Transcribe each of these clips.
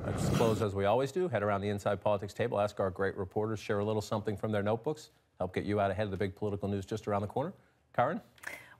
Let's close as we always do. Head around the Inside Politics table, ask our great reporters, share a little something from their notebooks, help get you out ahead of the big political news just around the corner. Karen?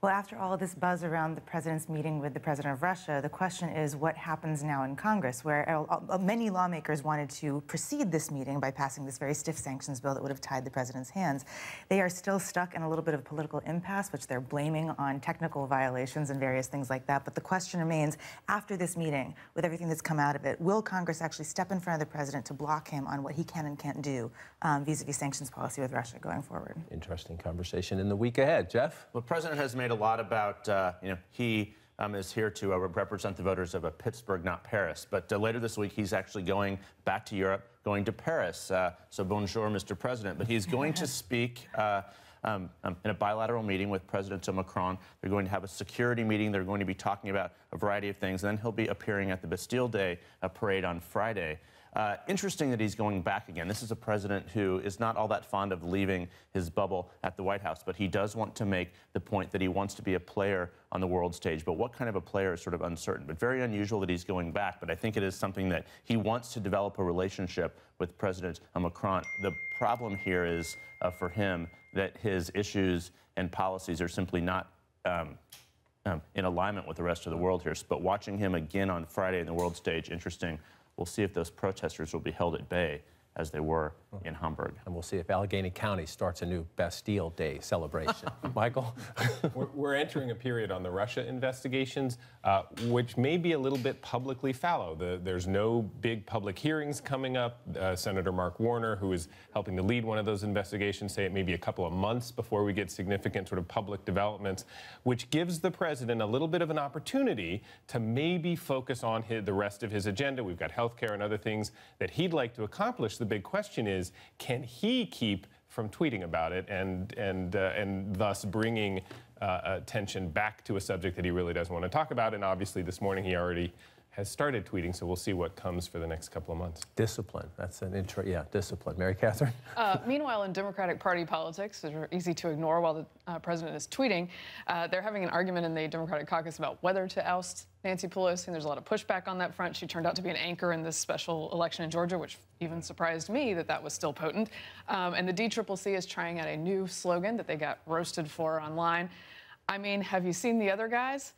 Well, after all of this buzz around the president's meeting with the president of Russia, the question is what happens now in Congress, where many lawmakers wanted to precede this meeting by passing this very stiff sanctions bill that would have tied the president's hands. They are still stuck in a little bit of political impasse, which they're blaming on technical violations and various things like that. But the question remains, after this meeting, with everything that's come out of it, will Congress actually step in front of the president to block him on what he can and can't do vis-a-vis sanctions policy with Russia going forward? Interesting conversation in the week ahead. Jeff? Well, the president has made a lot about, he is here to represent the voters of Pittsburgh, not Paris. But later this week, he's actually going back to Europe, going to Paris. So bonjour, Mr. President. But he's going to speak in a bilateral meeting with President Macron. They're going to have a security meeting. They're going to be talking about a variety of things. And then he'll be appearing at the Bastille Day parade on Friday. Interesting that he's going back again. This is a president who is not all that fond of leaving his bubble at the White House, but he does want to make the point that he wants to be a player on the world stage. But what kind of a player is sort of uncertain. But very unusual that he's going back. But I think it is something that he wants to develop a relationship with President Macron. The problem here is for him that his issues and policies are simply not in alignment with the rest of the world here. But watching him again on Friday on the world stage, interesting. We'll see if those protesters will be held at bay as they were in Hamburg. And we'll see if Allegheny County starts a new Bastille Day celebration. Michael? We're entering a period on the Russia investigations, which may be a little bit publicly fallow. There's no big public hearings coming up. Senator Mark Warner, who is helping to lead one of those investigations, say it may be a couple of months before we get significant sort of public developments, which gives the president a little bit of an opportunity to maybe focus on the rest of his agenda. We've got health care and other things that he'd like to accomplish. The big question is, can he keep from tweeting about it and thus bringing attention back to a subject that he really doesn't want to talk about? And obviously this morning he already has started tweeting, so we'll see what comes for the next couple of months. Discipline. That's an intro. Yeah, discipline. Mary Catherine? Meanwhile, in Democratic Party politics, which are easy to ignore while the president is tweeting, they're having an argument in the Democratic caucus about whether to oust Nancy Pelosi, and there's a lot of pushback on that front. She turned out to be an anchor in this special election in Georgia, which even surprised me that that was still potent. And the DCCC is trying out a new slogan that they got roasted for online. I mean, have you seen the other guys?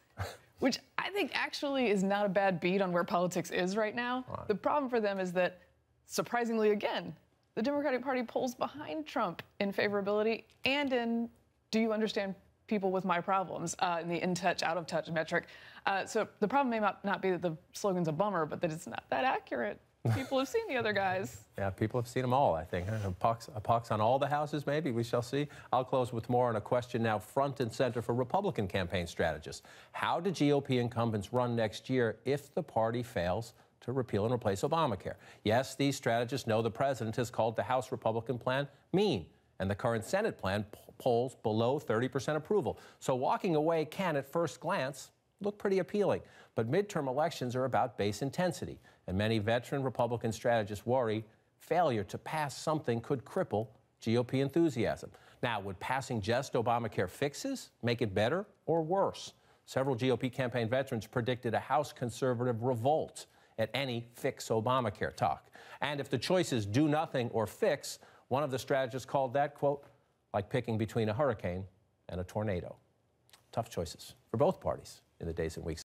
Which I think actually is not a bad beat on where politics is right now. Right. The problem for them is that, surprisingly again, the Democratic Party polls behind Trump in favorability and in do you understand people with my problems in the in-touch, out-of-touch metric. So the problem may not be that the slogan's a bummer, but that it's not that accurate. People have seen the other guys. Yeah, people have seen them all, I think. A pox on all the houses, maybe. We shall see. I'll close with more on a question now front and center for Republican campaign strategists. How do GOP incumbents run next year if the party fails to repeal and replace Obamacare? Yes, these strategists know the president has called the House Republican plan mean, and the current Senate plan polls below 30% approval. So walking away can, at first glance, look pretty appealing. But midterm elections are about base intensity, and many veteran Republican strategists worry failure to pass something could cripple GOP enthusiasm. Now, would passing just Obamacare fixes make it better or worse? Several GOP campaign veterans predicted a House conservative revolt at any fix Obamacare talk. And if the choice is do nothing or fix, one of the strategists called that, quote, like picking between a hurricane and a tornado. Tough choices for both parties in the days and weeks